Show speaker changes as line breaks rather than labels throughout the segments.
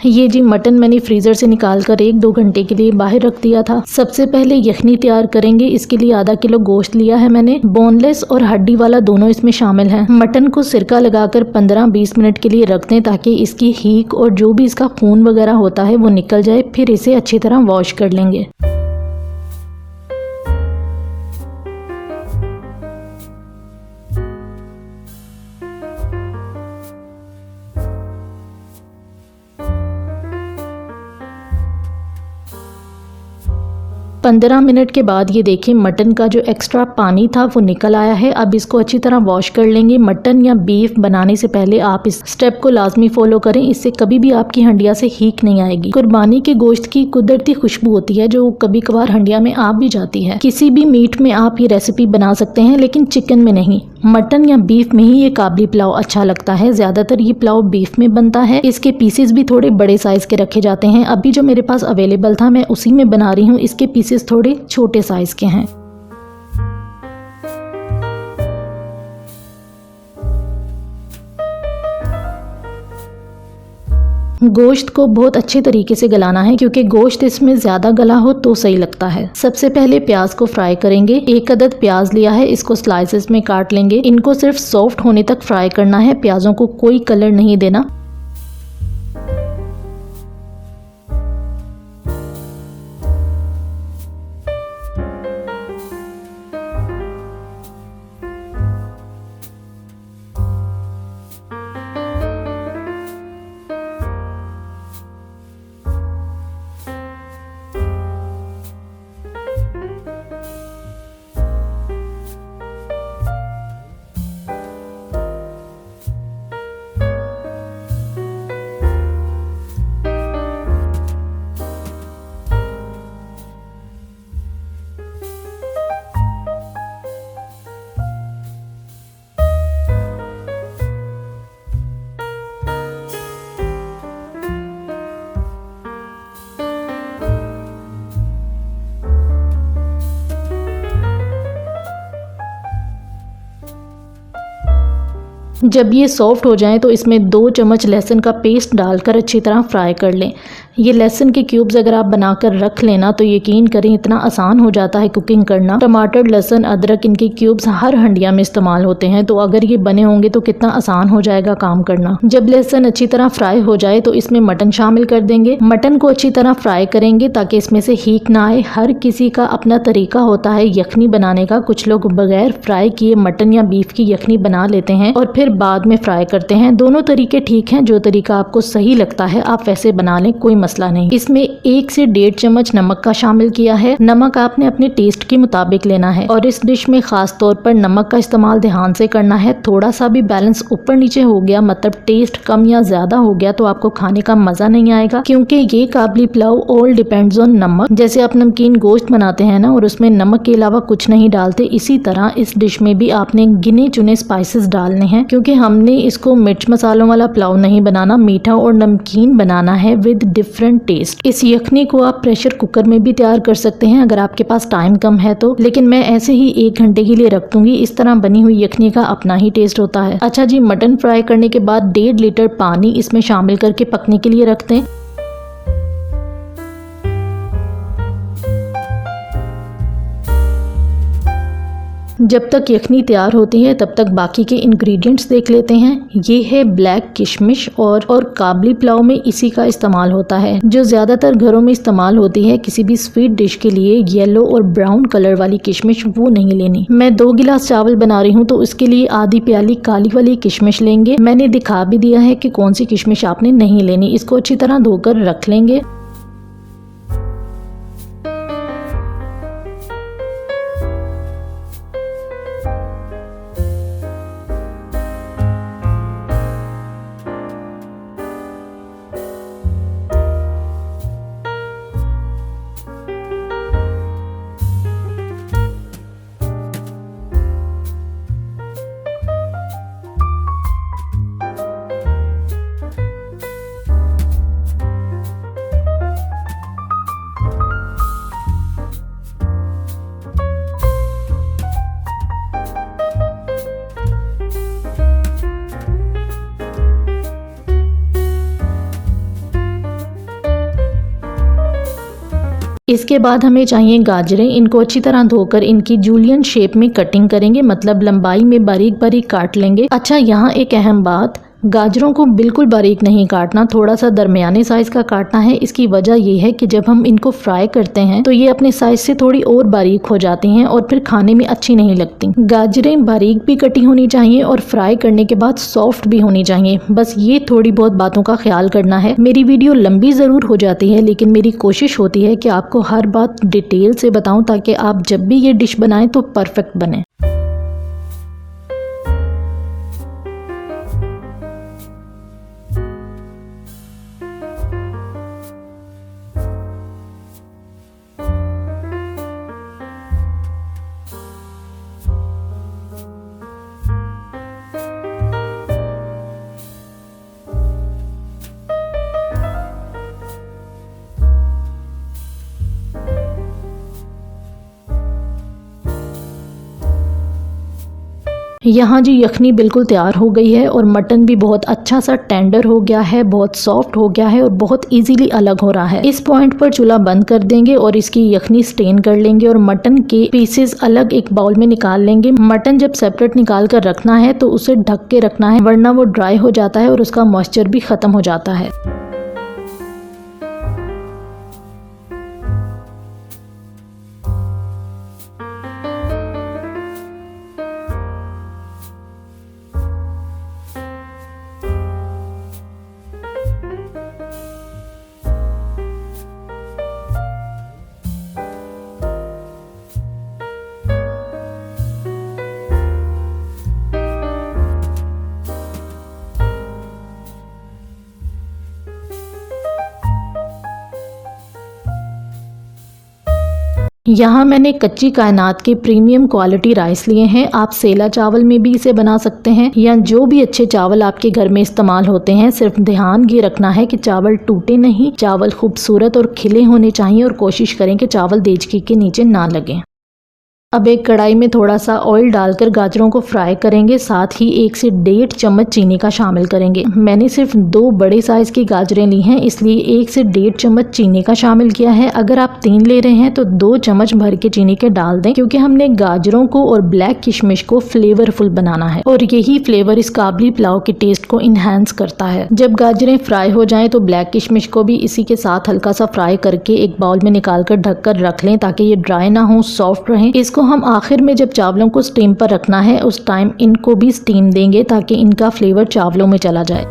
ये जी मटन मैंने फ्रीजर से निकाल कर 1-2 घंटे के लिए बाहर रख दिया था। सबसे पहले यखनी तैयार करेंगे। इसके लिए आधा किलो गोश्त लिया है मैंने। बोनलेस और हड्डी वाला दोनों इसमें शामिल हैं। मटन को सिरका लगाकर 15-20 मिनट के लिए रख दें ताकि इसकी हीक और जो भी इसका खून वगैरह होता है वो निकल जाए। फिर इसे अच्छी तरह वॉश कर लेंगे। पंद्रह मिनट के बाद ये देखिए मटन का जो एक्स्ट्रा पानी था वो निकल आया है। अब इसको अच्छी तरह वॉश कर लेंगे। मटन या बीफ बनाने से पहले आप इस स्टेप को लाजमी फॉलो करें। इससे कभी भी आपकी हंडिया से हीक नहीं आएगी। कुर्बानी के गोश्त की कुदरती खुशबू होती है जो कभी कभार हंडिया में आ भी जाती है। किसी भी मीट में आप ये रेसिपी बना सकते हैं लेकिन चिकन में नहीं। मटन या बीफ में ही ये काबली पुलाव अच्छा लगता है। ज्यादातर ये पुलाव बीफ में बनता है। इसके पीसेस भी थोड़े बड़े साइज के रखे जाते हैं। अभी जो मेरे पास अवेलेबल था मैं उसी में बना रही हूँ। इसके पीसेस थोड़े छोटे साइज के हैं। गोश्त को बहुत अच्छे तरीके से गलाना है क्योंकि गोश्त इसमें ज्यादा गला हो तो सही लगता है। सबसे पहले प्याज को फ्राई करेंगे। 1 अदद प्याज लिया है, इसको स्लाइसेस में काट लेंगे। इनको सिर्फ सॉफ्ट होने तक फ्राई करना है। प्याजों को कोई कलर नहीं देना। जब ये सॉफ्ट हो जाए तो इसमें 2 चम्मच लहसुन का पेस्ट डालकर अच्छी तरह फ्राई कर लें। ये लहसुन के क्यूब्स अगर आप बनाकर रख लेना तो यकीन करें इतना आसान हो जाता है कुकिंग करना। टमाटर, लहसुन, अदरक इनके क्यूब्स हर हंडिया में इस्तेमाल होते हैं, तो अगर ये बने होंगे तो कितना आसान हो जाएगा काम करना। जब लहसुन अच्छी तरह फ्राई हो जाए तो इसमें मटन शामिल कर देंगे। मटन को अच्छी तरह फ्राई करेंगे ताकि इसमें से हीक ना आए। हर किसी का अपना तरीका होता है यखनी बनाने का। कुछ लोग बगैर फ्राई किए मटन या बीफ की यखनी बना लेते हैं और फिर बाद में फ्राई करते हैं। दोनों तरीके ठीक हैं। जो तरीका आपको सही लगता है आप वैसे बना लें, कोई मसला नहीं। इसमें 1 से 1.5 चम्मच नमक का शामिल किया है। नमक आपने अपने टेस्ट के मुताबिक लेना है और इस डिश में खास तौर पर नमक का इस्तेमाल ध्यान से करना है। थोड़ा सा भी बैलेंस ऊपर नीचे हो गया, मतलब टेस्ट कम या ज्यादा हो गया, तो आपको खाने का मजा नहीं आएगा। क्योंकि ये काबली पुलाव ऑल डिपेंड्स ऑन नमक। जैसे आप नमकीन गोश्त बनाते हैं ना और उसमें नमक के अलावा कुछ नहीं डालते, इसी तरह इस डिश में भी आपने गिने चुने स्पाइसेस डालने हैं। क्योंकि हमने इसको मिर्च मसालों वाला पुलाव नहीं बनाना, मीठा और नमकीन बनाना है विद डिफरेंट टेस्ट। इस यखनी को आप प्रेशर कुकर में भी तैयार कर सकते हैं अगर आपके पास टाइम कम है तो, लेकिन मैं ऐसे ही 1 घंटे के लिए रख दूंगी। इस तरह बनी हुई यखनी का अपना ही टेस्ट होता है। अच्छा जी, मटन फ्राई करने के बाद 1.5 लीटर पानी इसमें शामिल करके पकने के लिए रख दें। जब तक यखनी तैयार होती है तब तक बाकी के इंग्रेडिएंट्स देख लेते हैं। ये है ब्लैक किशमिश और काबली पुलाव में इसी का इस्तेमाल होता है। जो ज्यादातर घरों में इस्तेमाल होती है किसी भी स्वीट डिश के लिए, येलो और ब्राउन कलर वाली किशमिश वो नहीं लेनी। मैं 2 गिलास चावल बना रही हूँ तो उसके लिए आधी प्याली काली वाली किशमिश लेंगे। मैंने दिखा भी दिया है कि कौन सी किशमिश आपने नहीं लेनी। इसको अच्छी तरह धोकर रख लेंगे। इसके बाद हमें चाहिए गाजरें। इनको अच्छी तरह धोकर इनकी जूलियन शेप में कटिंग करेंगे, मतलब लंबाई में बारीक बारीक काट लेंगे। अच्छा, यहाँ एक अहम बात, गाजरों को बिल्कुल बारीक नहीं काटना, थोड़ा सा दरमियाने साइज का काटना है। इसकी वजह यह है कि जब हम इनको फ्राई करते हैं तो ये अपने साइज से थोड़ी और बारीक हो जाती हैं और फिर खाने में अच्छी नहीं लगती। गाजरें बारीक भी कटी होनी चाहिए और फ्राई करने के बाद सॉफ्ट भी होनी चाहिए। बस ये थोड़ी बहुत बातों का ख्याल करना है। मेरी वीडियो लंबी जरूर हो जाती है, लेकिन मेरी कोशिश होती है कि आपको हर बात डिटेल से बताऊं ताकि आप जब भी ये डिश बनाएं तो परफेक्ट बने। यहाँ जी यखनी बिल्कुल तैयार हो गई है और मटन भी बहुत अच्छा सा टेंडर हो गया है, बहुत सॉफ्ट हो गया है और बहुत इजीली अलग हो रहा है। इस पॉइंट पर चूल्हा बंद कर देंगे और इसकी यखनी स्टेन कर लेंगे और मटन के पीसेस अलग एक बाउल में निकाल लेंगे। मटन जब सेपरेट निकाल कर रखना है तो उसे ढक के रखना है, वरना वो ड्राई हो जाता है और उसका मॉइस्चर भी खत्म हो जाता है। यहाँ मैंने कच्ची कायनात के प्रीमियम क्वालिटी राइस लिए हैं। आप सेला चावल में भी इसे बना सकते हैं या जो भी अच्छे चावल आपके घर में इस्तेमाल होते हैं। सिर्फ ध्यान ये रखना है कि चावल टूटे नहीं, चावल खूबसूरत और खिले होने चाहिए और कोशिश करें कि चावल देचकी के नीचे ना लगे। अब एक कढ़ाई में थोड़ा सा ऑयल डालकर गाजरों को फ्राई करेंगे, साथ ही 1 से 1.5 चम्मच चीनी का शामिल करेंगे। मैंने सिर्फ 2 बड़े साइज की गाजरें ली हैं, इसलिए 1 से 1.5 चम्मच चीनी का शामिल किया है। अगर आप 3 ले रहे हैं तो 2 चम्मच भर के चीनी के डाल दें, क्योंकि हमने गाजरों को और ब्लैक किशमिश को फ्लेवरफुल बनाना है और यही फ्लेवर इस काबली पुलाव के टेस्ट को इनहेंस करता है। जब गाजरें फ्राई हो जाएं तो ब्लैक किशमिश को भी इसी के साथ हल्का सा फ्राई करके एक बाउल में निकाल कर ढक कर रख लें, ताकि ये ड्राई ना हो, सॉफ्ट रहें। इसको हम आखिर में जब चावलों को स्टीम पर रखना है उस टाइम इनको भी स्टीम देंगे, ताकि इनका फ्लेवर चावलों में चला जाए।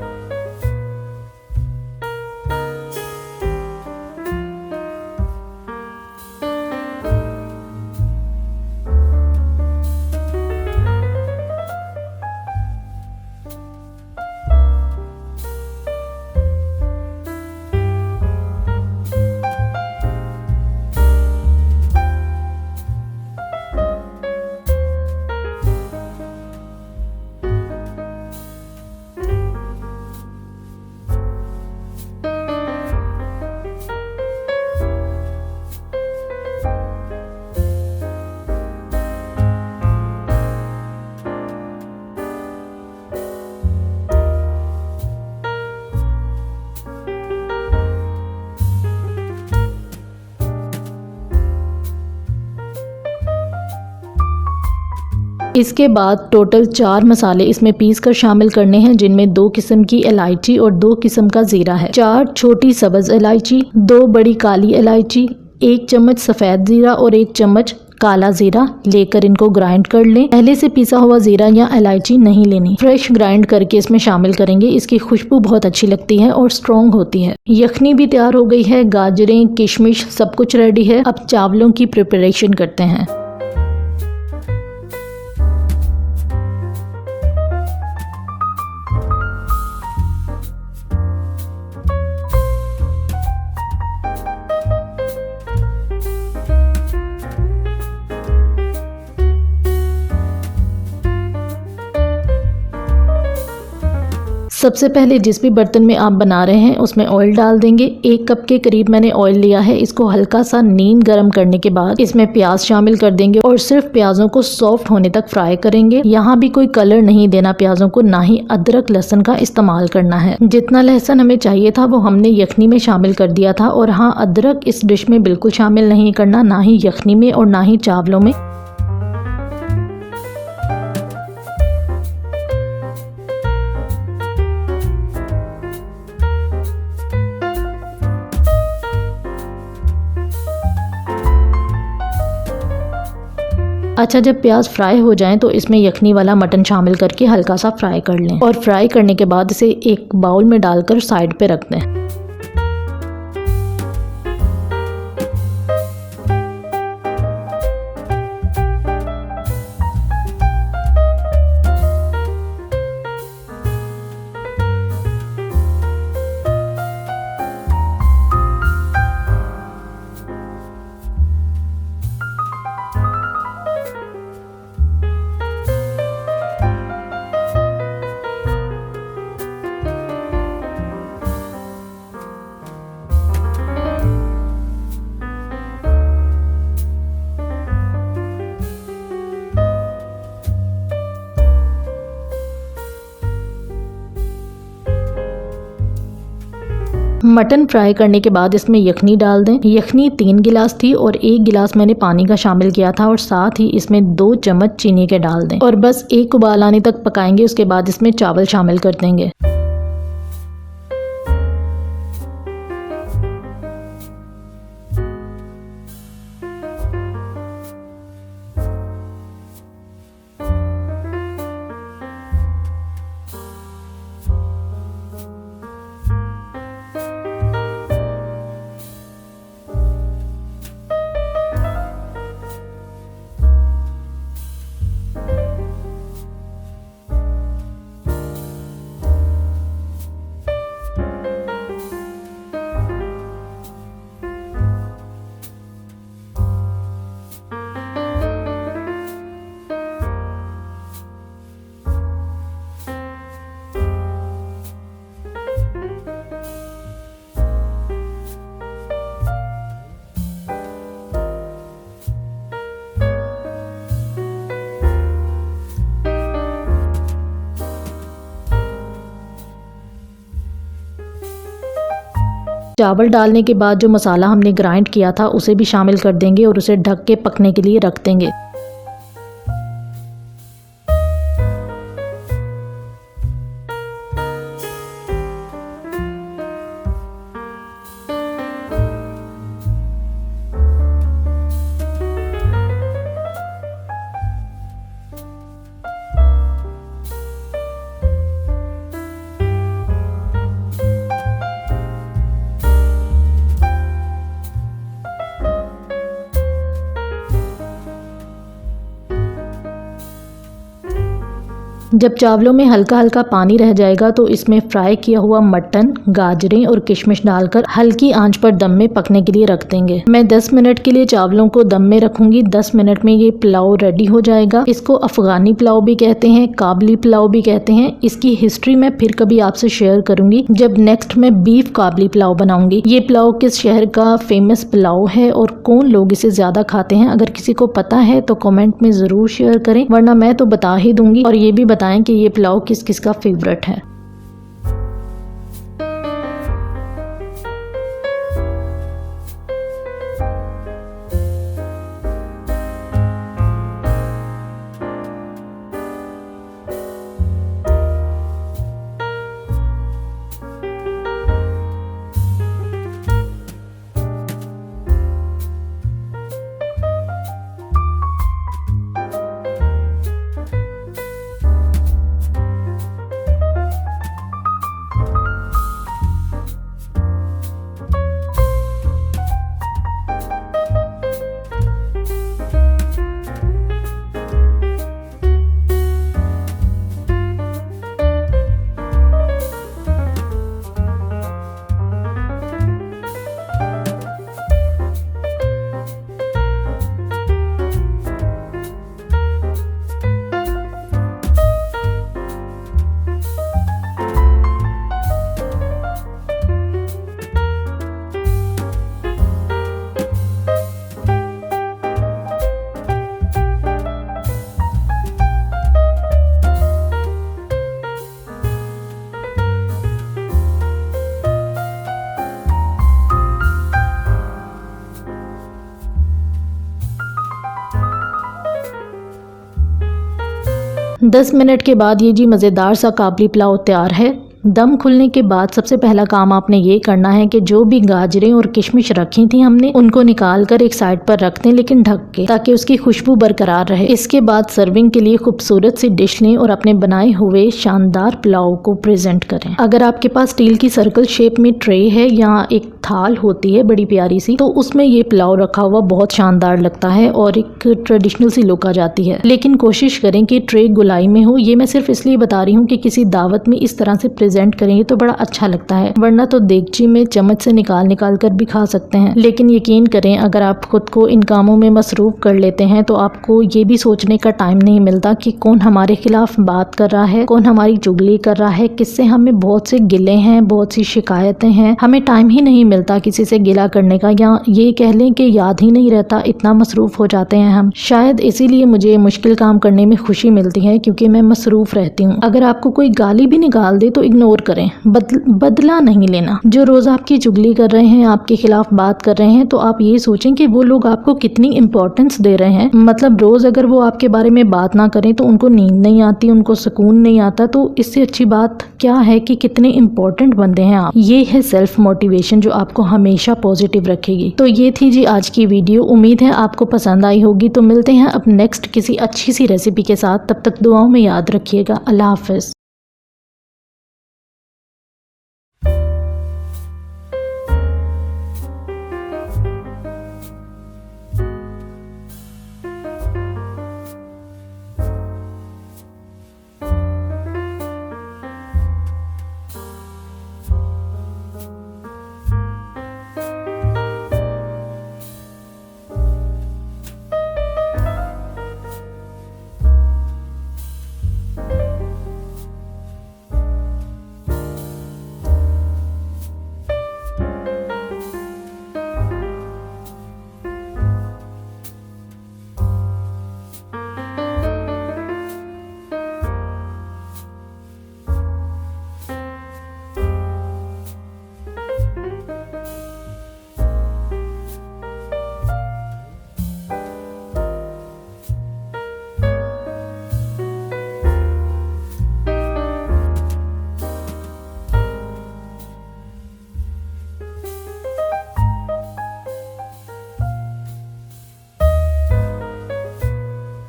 इसके बाद टोटल 4 मसाले इसमें पीस कर शामिल करने हैं, जिनमें 2 किस्म की इलायची और 2 किस्म का जीरा है, 4 छोटी सब्ज इलायची, 2 बड़ी काली इलायची, 1 चम्मच सफ़ेद जीरा और 1 चम्मच काला जीरा लेकर इनको ग्राइंड कर लें। पहले से पिसा हुआ जीरा या इलायची नहीं लेनी, फ्रेश ग्राइंड करके इसमें शामिल करेंगे। इसकी खुशबू बहुत अच्छी लगती है और स्ट्रॉन्ग होती है। यखनी भी तैयार हो गई है, गाजरें, किशमिश सब कुछ रेडी है। अब चावलों की प्रिपरेशन करते हैं। सबसे पहले जिस भी बर्तन में आप बना रहे हैं उसमें ऑयल डाल देंगे। 1 कप के करीब मैंने ऑयल लिया है। इसको हल्का सा नीम गर्म करने के बाद इसमें प्याज शामिल कर देंगे और सिर्फ प्याजों को सॉफ्ट होने तक फ्राई करेंगे। यहाँ भी कोई कलर नहीं देना प्याजों को, ना ही अदरक लहसुन का इस्तेमाल करना है। जितना लहसुन हमें चाहिए था वो हमने यखनी में शामिल कर दिया था। और हाँ, अदरक इस डिश में बिल्कुल शामिल नहीं करना, ना ही यखनी में और ना ही चावलों में। अच्छा, जब प्याज फ्राई हो जाएं तो इसमें यखनी वाला मटन शामिल करके हल्का सा फ्राई कर लें और फ्राई करने के बाद इसे एक बाउल में डालकर साइड पे रख दें। मटन फ्राई करने के बाद इसमें यखनी डाल दें। यखनी 3 गिलास थी और 1 गिलास मैंने पानी का शामिल किया था और साथ ही इसमें 2 चम्मच चीनी के डाल दें और बस 1 उबाल आने तक पकाएंगे। उसके बाद इसमें चावल शामिल कर देंगे। चावल डालने के बाद जो मसाला हमने ग्राइंड किया था उसे भी शामिल कर देंगे और उसे ढक के पकने के लिए रख देंगे। जब चावलों में हल्का हल्का पानी रह जाएगा तो इसमें फ्राई किया हुआ मटन, गाजरें और किशमिश डालकर हल्की आंच पर दम में पकने के लिए रख देंगे। मैं 10 मिनट के लिए चावलों को दम में रखूंगी। 10 मिनट में ये पुलाव रेडी हो जाएगा। इसको अफगानी पुलाव भी कहते हैं, काबली पुलाव भी कहते हैं। इसकी हिस्ट्री मैं फिर कभी आपसे शेयर करूंगी जब नेक्स्ट मैं बीफ काबली पुलाव बनाऊंगी। ये पुलाव किस शहर का फेमस पुलाव है और कौन लोग इसे ज्यादा खाते हैं, अगर किसी को पता है तो कमेंट में जरूर शेयर करें, वरना मैं तो बता ही दूंगी। और ये भी बताएं कि ये पुलाव किस किस का फेवरेट है। 10 मिनट के बाद ये जी मज़ेदार सा काबली पुलाव तैयार है। दम खुलने के बाद सबसे पहला काम आपने ये करना है कि जो भी गाजरें और किशमिश रखी थी हमने, उनको निकाल कर एक साइड पर रख दें, लेकिन ढक के, ताकि उसकी खुशबू बरकरार रहे। इसके बाद सर्विंग के लिए खूबसूरत सी डिश लें और अपने बनाए हुए शानदार पुलाव को प्रेजेंट करें। अगर आपके पास स्टील की सर्कल शेप में ट्रे है या एक थाल होती है बड़ी प्यारी सी, तो उसमें ये पुलाव रखा हुआ बहुत शानदार लगता है और एक ट्रेडिशनल सी लुक आ जाती है। लेकिन कोशिश करें कि ट्रे गुलाई में हो। ये मैं सिर्फ इसलिए बता रही हूँ कि किसी दावत में इस तरह से प्रेजेंट करेंगे तो बड़ा अच्छा लगता है, वरना तो देगची में चम्मच से निकाल कर भी खा सकते हैं। लेकिन यकीन करें, अगर आप खुद को इन कामों में मसरूफ कर लेते हैं तो आपको ये भी सोचने का टाइम नहीं मिलता कि कौन हमारे खिलाफ बात कर रहा है, कौन हमारी चुगली कर रहा है, किससे हमें बहुत से गिले हैं, बहुत सी शिकायतें हैं। हमें टाइम ही नहीं मिलता किसी से गिला करने का, या ये कह लें कि याद ही नहीं रहता, इतना मसरूफ हो जाते हैं हम। शायद इसीलिए मुझे मुश्किल काम करने में खुशी मिलती है, क्योंकि मैं मसरूफ रहती हूँ। अगर आपको कोई गाली भी निकाल दे तो इग्नोर करें, बदला नहीं लेना। जो रोज आपकी चुगली कर रहे हैं, आपके खिलाफ बात कर रहे हैं, तो आप ये सोचें कि वो लोग आपको कितनी इंपॉर्टेंस दे रहे हैं। मतलब रोज अगर वो आपके बारे में बात ना करें तो उनको नींद नहीं आती, उनको सुकून नहीं आता, तो इससे अच्छी बात क्या है कि कितने इंपॉर्टेंट बंदे हैं आप। ये है सेल्फ मोटिवेशन जो आपको हमेशा पॉजिटिव रखेगी। तो ये थी जी आज की वीडियो। उम्मीद है आपको पसंद आई होगी। तो मिलते हैं अब नेक्स्ट किसी अच्छी सी रेसिपी के साथ। तब तक दुआओं में याद रखिएगा। अल्लाह हाफिज।